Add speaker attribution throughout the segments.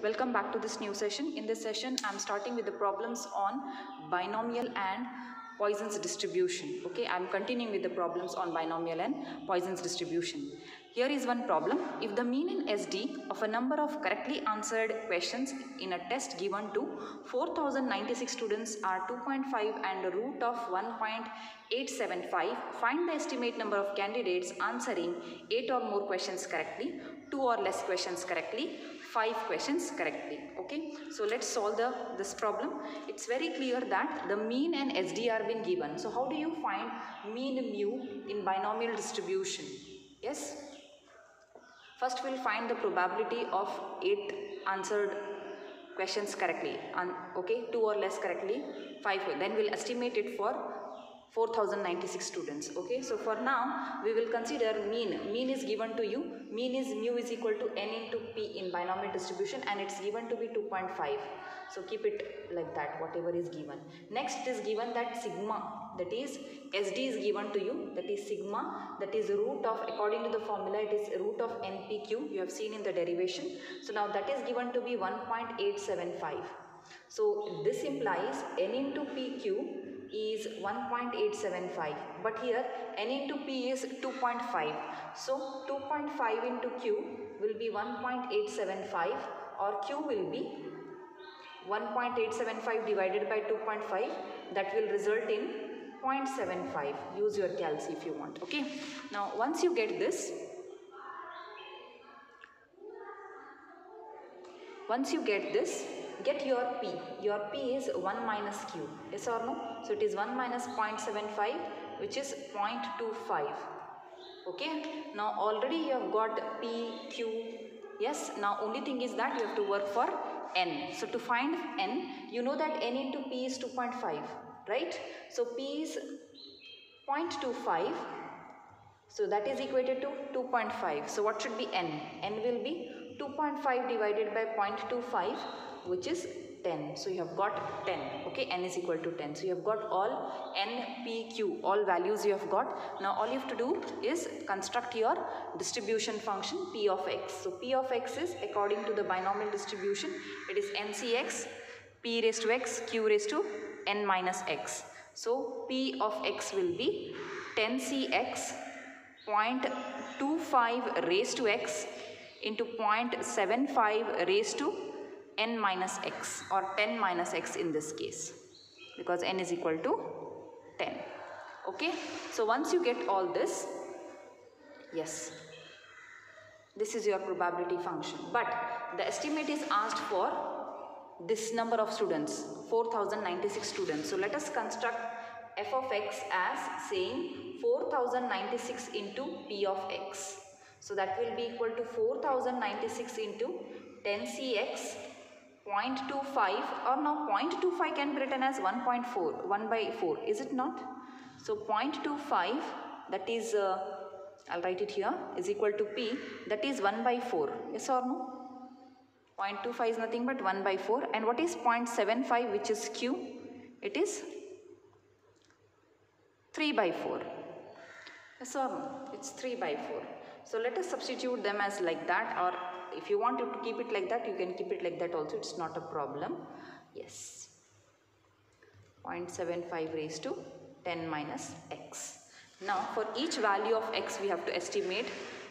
Speaker 1: Welcome back to this new session. In this session, I'm starting with the problems on binomial and Poisson's distribution. Okay, I'm continuing with the problems on binomial and Poisson's distribution. Here is one problem. If the mean in SD of a number of correctly answered questions in a test given to 4096 students are 2.5 and the root of 1.875, find the estimate number of candidates answering 8 or more questions correctly, 2 or less questions correctly, 5 questions correctly. Okay, so let's solve this problem. It's very clear that the mean and SD are been given. So how do you find mean mu in binomial distribution? Yes, first we'll find the probability of 8 answered questions correctly, okay, 2 or less correctly, 5, then we'll estimate it for 4096 students. Okay, so for now we will consider mean is given to you. Mean is mu is equal to n into p in binomial distribution, and it's given to be 2.5. so keep it like that, whatever is given. Next it is given that sigma, that is SD is given to you, that is sigma, that is root of, according to the formula it is root of npq, you have seen in the derivation. So now that is given to be 1.875. so this implies n into pq is 1.875, but here n into p is 2.5. so 2.5 into q will be 1.875, or q will be 1.875 divided by 2.5, that will result in 0.75. use your calc if you want. Okay, now once you get this, get your p. Your p is 1 minus q. Yes or no? So it is 1 minus 0.75, which is 0.25. Okay. Now already you have got p, q. Yes. Now only thing is that you have to work for n. So to find n, you know that n into p is 2.5, right? So p is 0.25. So that is equated to 2.5. So what should be n? N will be 2.5 divided by 0.25, which is 10. So you have got 10. Okay, n is equal to 10. So you have got all n, p, q, all values you have got. Now all you have to do is construct your distribution function p of x. So p of x is, according to the binomial distribution, it is ncx, p raised to x, q raised to n minus x. So p of x will be 10cx 0.25 raised to x into 0.75 raised to n minus x, or 10 minus x in this case, because n is equal to 10. Okay, so once you get all this, yes, this is your probability function, but the estimate is asked for this number of students, 4096 students. So let us construct f of x as saying 4096 into p of x. So that will be equal to 4096 into 10cx 0.25, or now 0.25 can be written as 1.4, 1 by 4, is it not? So 0.25, that is, I'll write it here, is equal to p, that is 1 by 4, yes or no? 0.25 is nothing but 1 by 4. And what is 0.75, which is q? It is 3 by 4. Yes or no? It's 3 by 4. So let us substitute them as like that, or if you want to keep it like that, you can keep it like that also. It's not a problem. Yes. 0.75 raised to 10 minus x. Now for each value of x, we have to estimate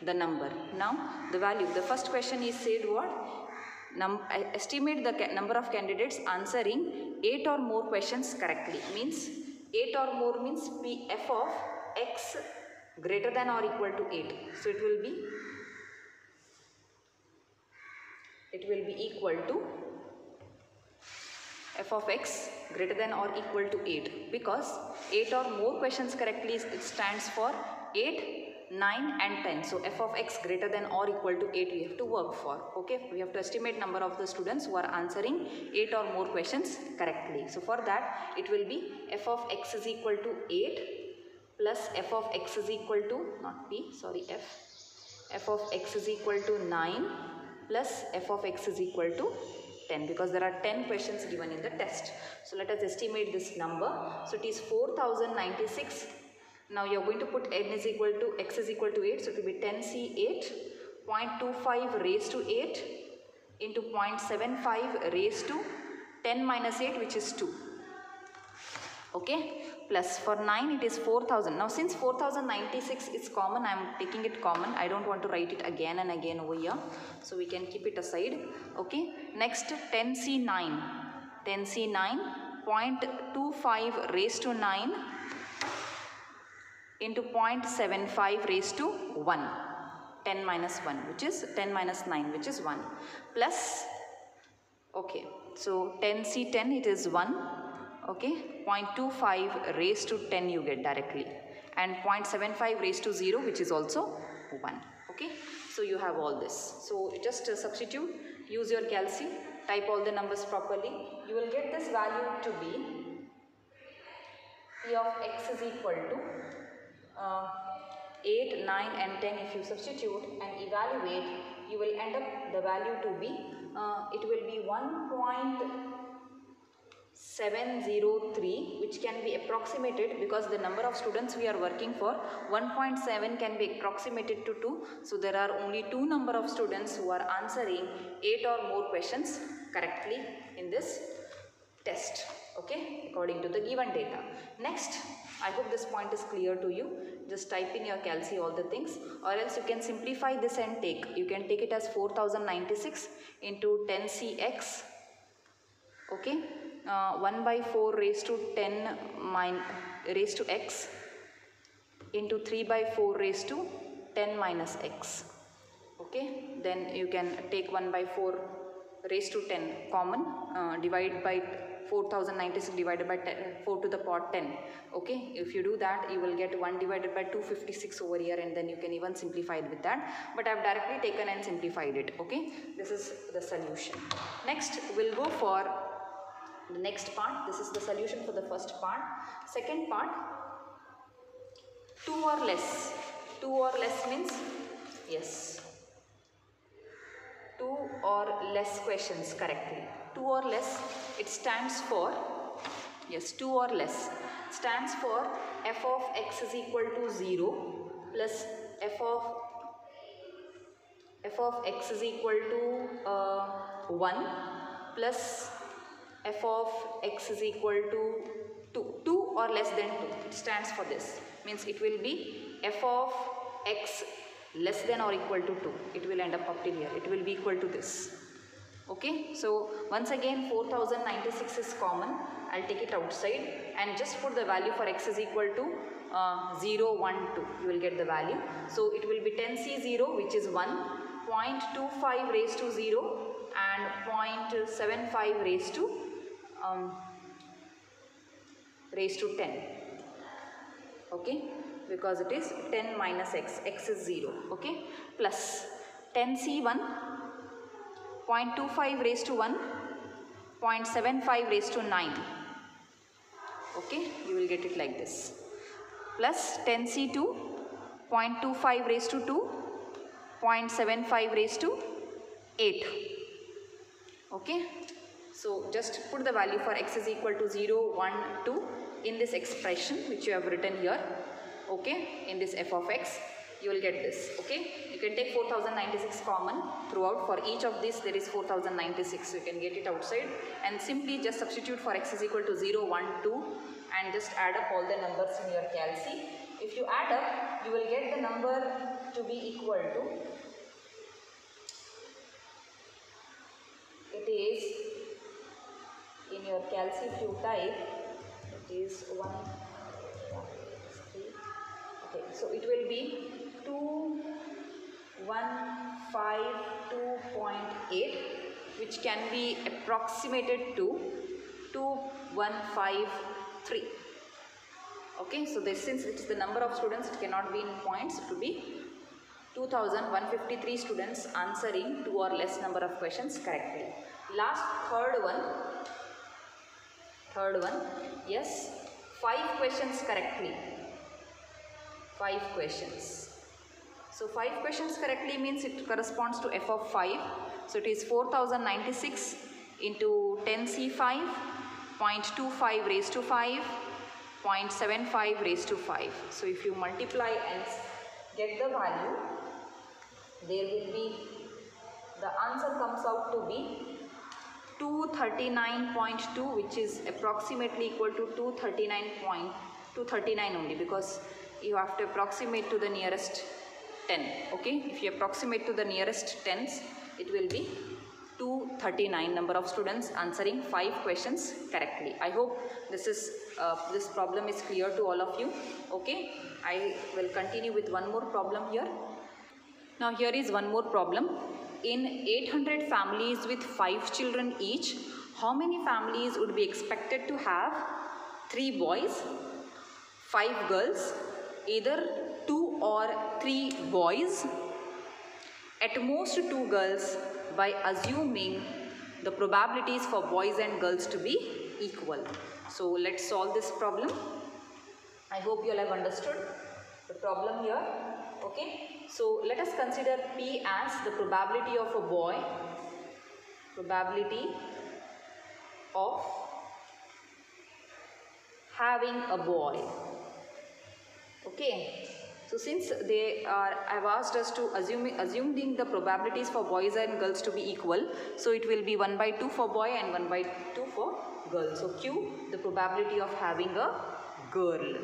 Speaker 1: the number. Now the value, the first question is said what? Estimate the number of candidates answering 8 or more questions correctly. Means 8 or more means p f of x greater than or equal to 8. So it will be equal to f of x greater than or equal to 8, because 8 or more questions correctly, it stands for 8, 9 and 10. So f of x greater than or equal to 8 we have to work for. Okay, we have to estimate number of the students who are answering 8 or more questions correctly. So for that it will be f of x is equal to 8 plus f of x is equal to, not p, sorry, f of x is equal to 9 plus f of x is equal to 10, because there are 10 questions given in the test. So let us estimate this number. So it is 4096. Now you are going to put n is equal to, x is equal to 8, so it will be 10c8 0.25 raised to 8 into 0.75 raised to 10 minus 8, which is 2. Okay, plus for 9 it is 4000. Now since 4096 is common, I am taking it common. I don't want to write it again and again over here, so we can keep it aside. Okay, next 10C9, 10C9, 0.25 raised to 9 into 0.75 raised to 1, 10 minus 1, which is 10 minus 9, which is 1, plus, okay, so 10C10 it is 1, okay, 0.25 raised to 10 you get directly, and 0.75 raised to 0, which is also 1, okay. So you have all this. So just substitute, use your calci, type all the numbers properly. You will get this value to be P of x is equal to 8, 9 and 10. If you substitute and evaluate, you will end up the value to be, it will be 1.703, which can be approximated because the number of students we are working for, 1.7 can be approximated to 2. So there are only 2 number of students who are answering 8 or more questions correctly in this test, okay, according to the given data. Next, I hope this point is clear to you. Just type in your calci all the things, or else you can simplify this and take. You can take it as 4096 into 10cx, okay, 1 by 4 raised to 10 raised to x into 3 by 4 raised to 10 minus x, okay. Then you can take 1 by 4 raised to 10 common, divide by 4096 divided by 4 to the power 10, okay. If you do that, you will get 1 divided by 256 over here, and then you can even simplify it with that, but I have directly taken and simplified it, okay. This is the solution. Next we'll go for the next part. This is the solution for the first part. Second part, 2 or less. 2 or less means, yes, 2 or less questions correctly. 2 or less, it stands for, yes, 2 or less stands for f of x is equal to 0 plus f of x is equal to 1 plus f of x is equal to 2. 2 or less than 2, it stands for this. Means it will be f of x less than or equal to 2. It will end up till here. It will be equal to this. Okay, so once again 4096 is common. I'll take it outside and just put the value for x is equal to 0, 1, 2. You will get the value. So it will be 10C0, which is 1, 0.25 raised to 0 and 0.75 raised to 10. Okay, because it is 10 minus x, x is 0, okay, plus 10C1, 0.25 raised to 1, 0.75 raised to 9, okay, you will get it like this, plus 10C2, 0.25 raised to 2, 0.75 raised to 8, okay. So just put the value for x is equal to 0, 1, 2 in this expression which you have written here, okay, in this f of x, you will get this, okay. You can take 4096 common throughout. For each of these there is 4096, so you can get it outside and simply just substitute for x is equal to 0, 1, 2 and just add up all the numbers in your calci. If you add up, you will get the number to be equal to, it is in your calci, if you type, it is 1, 3, okay, so it will be 2152.8, which can be approximated to 2153. Okay, so this, since it is the number of students, it cannot be in points, it will be 2153 students answering 2 or less number of questions correctly. Last, third one, yes, 5 questions correctly. 5 questions. So 5 questions correctly means it corresponds to f of 5. So it is 4096 into 10C5, 0.25 raised to 5, 0.75 raised to 5. So if you multiply and get the value, there will be the answer comes out to be 239.2, which is approximately equal to 239 only, because you have to approximate to the nearest 10. Okay, if you approximate to the nearest tens, it will be 239 number of students answering 5 questions correctly. I hope this problem is clear to all of you. Okay, I will continue with one more problem here. Now here is one more problem. In 800 families with 5 children each, how many families would be expected to have 3 boys, 5 girls, either 2 or 3 boys, at most 2 girls, by assuming the probabilities for boys and girls to be equal. So let's solve this problem. I hope you all have understood the problem here. Okay, so let us consider P as the probability of a boy, probability of having a boy. Okay, so since I have asked us to assuming the probabilities for boys and girls to be equal, so it will be 1/2 for boy and 1/2 for girl. So Q, the probability of having a girl.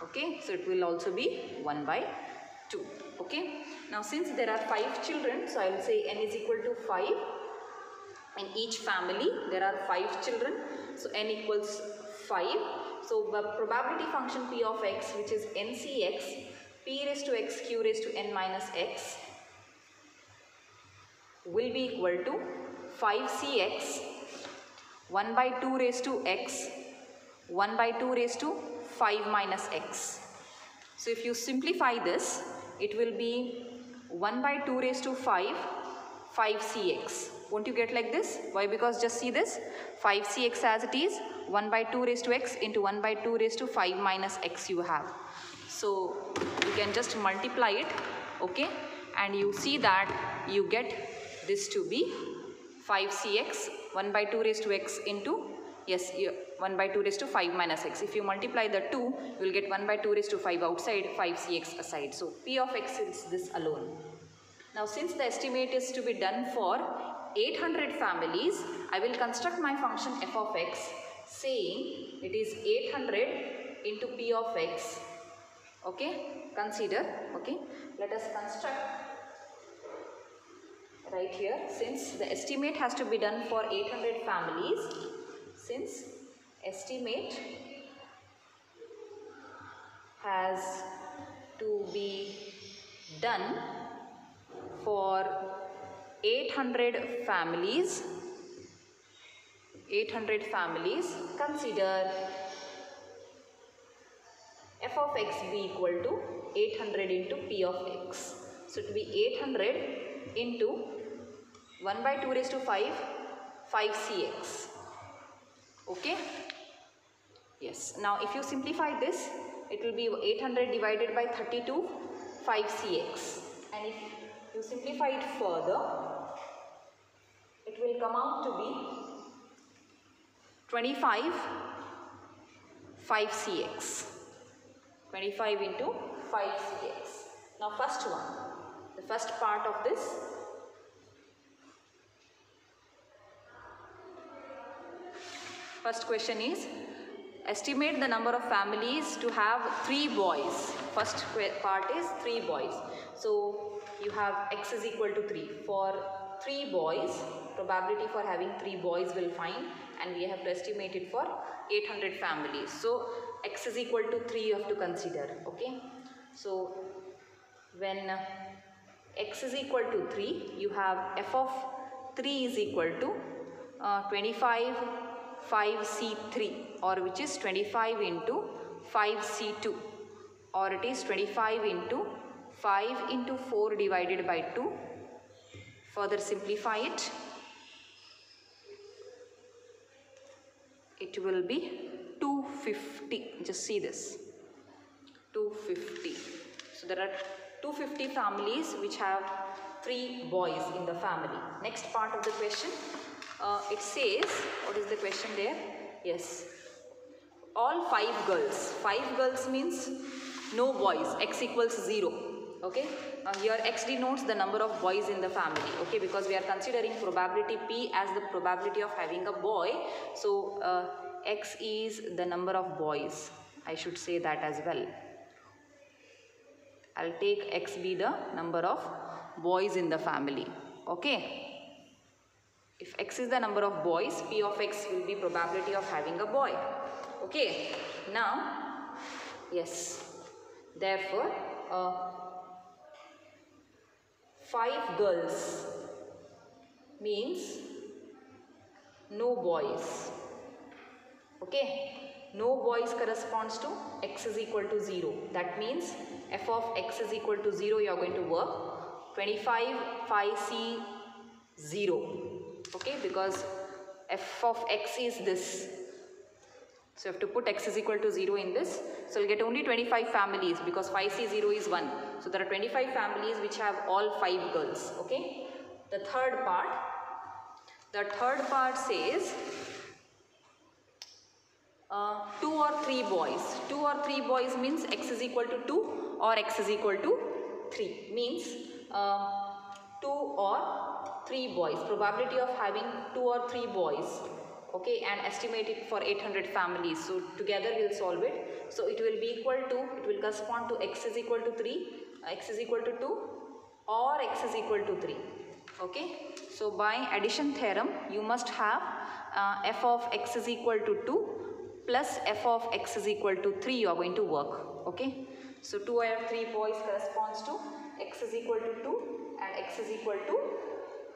Speaker 1: Okay, so it will also be 1/2. Okay, now since there are 5 children, so I will say n is equal to 5. In each family there are 5 children, so n equals 5. So the probability function p of x, which is ncx, p raised to x q raised to n minus x, will be equal to 5cx 1/2 raised to x 1/2 raised to 5 minus x. So if you simplify this, it will be 1/2 raised to 5cx. Won't you get like this? Why? Because just see this, 5cx as it is, 1/2 raised to x into 1/2 raised to 5 minus x you have. So you can just multiply it, okay, and you see that you get this to be 5cx 1/2 raised to x into, yes, 1/2 raised to 5 minus x. If you multiply the 2, you will get 1/2 raised to 5 outside, 5cx aside. So p of x is this alone. Now since the estimate is to be done for 800 families, I will construct my function f of x saying it is 800 into p of x. Okay, consider, okay, let us construct right here, since the estimate has to be done for 800 families, since estimate has to be done for 800 families, consider f of x be equal to 800 into p of x. So it will be 800 into 1/2 raised to 5cx. Okay, yes. Now if you simplify this, it will be 800 divided by 32, 5cx, and if you simplify it further, it will come out to be 25 5cx. 25 into 5cx. Now first one, the first part of this, first question is estimate the number of families to have 3 boys. First part is 3 boys. So you have x is equal to 3. For 3 boys, probability for having 3 boys will find, and we have to estimate it for 800 families. So x is equal to 3 you have to consider. Okay, so when x is equal to 3, you have f of 3 is equal to 25 5c3, or which is 25 into 5c2, or it is 25 into 5 into 4 divided by 2. Further simplify it, it will be 250. Just see this, 250. So there are 250 families which have 3 boys in the family. Next part of the question, it says, what is the question there? Yes, all 5 girls. 5 girls means no boys, x equals 0. Okay, here x denotes the number of boys in the family. Okay, because we are considering probability P as the probability of having a boy. So x is the number of boys. I should say that as well. I'll take x be the number of boys in the family. Okay. If x is the number of boys, P of x will be probability of having a boy. Okay. Now, yes. Therefore, 5 girls means no boys. Okay. No boys corresponds to x is equal to 0. That means f of x is equal to 0, you are going to work 25 phi c 0. Okay, because f of x is this. So you have to put x is equal to 0 in this. So you'll get only 25 families because phi c 0 is 1. So there are 25 families which have all 5 girls. Okay. The third part says 2 or 3 boys. 2 or 3 boys means x is equal to 2 or x is equal to 3. Means 2 or 3 boys. Probability of having 2 or 3 boys. Okay, and estimate it for 800 families. So together we'll solve it. So it will be equal to, it will correspond to x is equal to 3, x is equal to 2 or x is equal to 3. Okay, so by addition theorem you must have f of x is equal to 2 plus f of x is equal to 3 you are going to work. Okay, so 2 or 3 boys corresponds to x is equal to 2 and x is equal to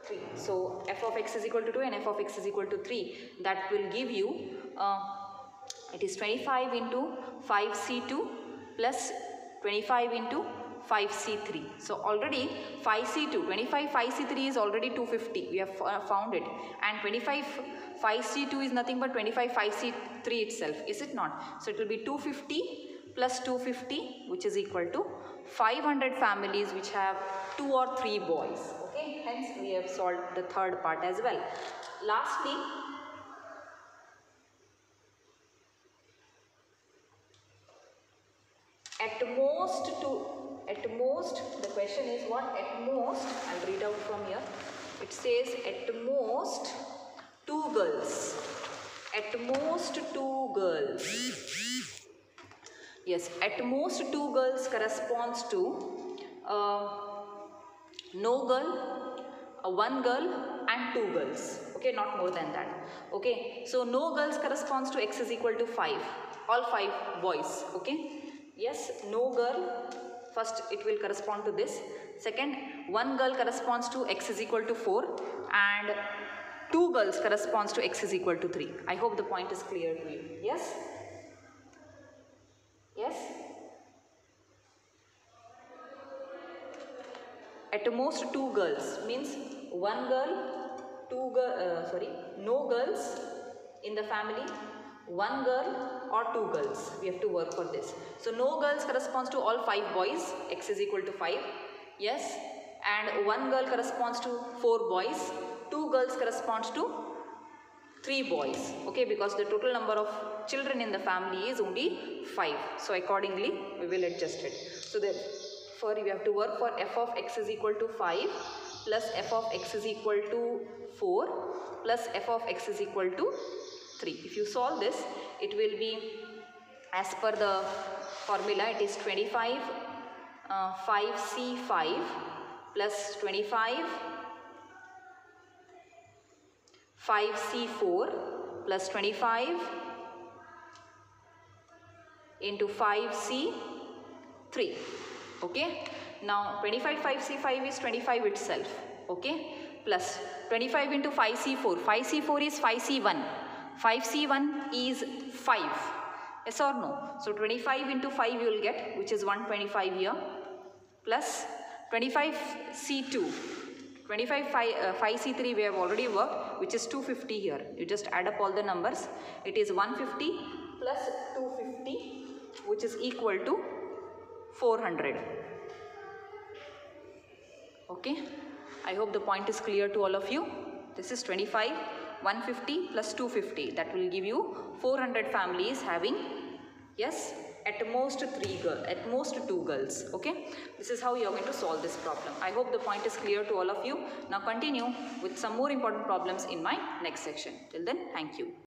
Speaker 1: 3. So f of x is equal to 2 and f of x is equal to 3. That will give you, it is 25 into 5c2 plus 25 into 5c3. So already 5c2, 25 5c3 is already 250. We have found it. And 25 5c2 is nothing but 25 5c3 itself. Is it not? So it will be 250 plus 250 which is equal to 500 families which have 2 or 3 boys. Okay, hence we have solved the third part as well. Lastly, at most, the question is what? At most, I'll read out from here. It says at most 2 girls. At most 2 girls. Yes, at most 2 girls corresponds to no girl, 1 girl and 2 girls. Okay, not more than that. Okay, so no girls corresponds to x is equal to 5. All 5 boys. Okay. Yes, no girl. First it will correspond to this. Second, 1 girl corresponds to x is equal to 4 and 2 girls corresponds to x is equal to 3. I hope the point is clear to you. Yes? Yes? At most 2 girls means 1 girl, 2 girl, no girls in the family, 1 girl or 2 girls. We have to work for this. So no girls corresponds to all 5 boys, x is equal to 5. Yes, and 1 girl corresponds to 4 boys, 2 girls corresponds to 3 boys. Okay, because the total number of children in the family is only 5. So accordingly we will adjust it. So therefore we have to work for f of x is equal to 5 plus f of x is equal to 4 plus f of x is equal to 3. If you solve this, it will be as per the formula. It is 25 5c5 plus 25 5c4 plus 25 into 5c3. Okay. Now 25 5c5 is 25 itself. Okay. Plus 25 into 5c4. 5c4 is 5c1. 5c1 is 5. Yes or no? So 25 into 5 you will get, which is 125 here, plus 25c2. 25 5c3 we have already worked, which is 250 here. You just add up all the numbers. It is 150 plus 250, which is equal to 400. Okay. I hope the point is clear to all of you. This is 25, 150 plus 250. That will give you 400 families having, yes, at most 2 girls. Okay, this is how you are going to solve this problem. I hope the point is clear to all of you. Now continue with some more important problems in my next section. Till then, thank you.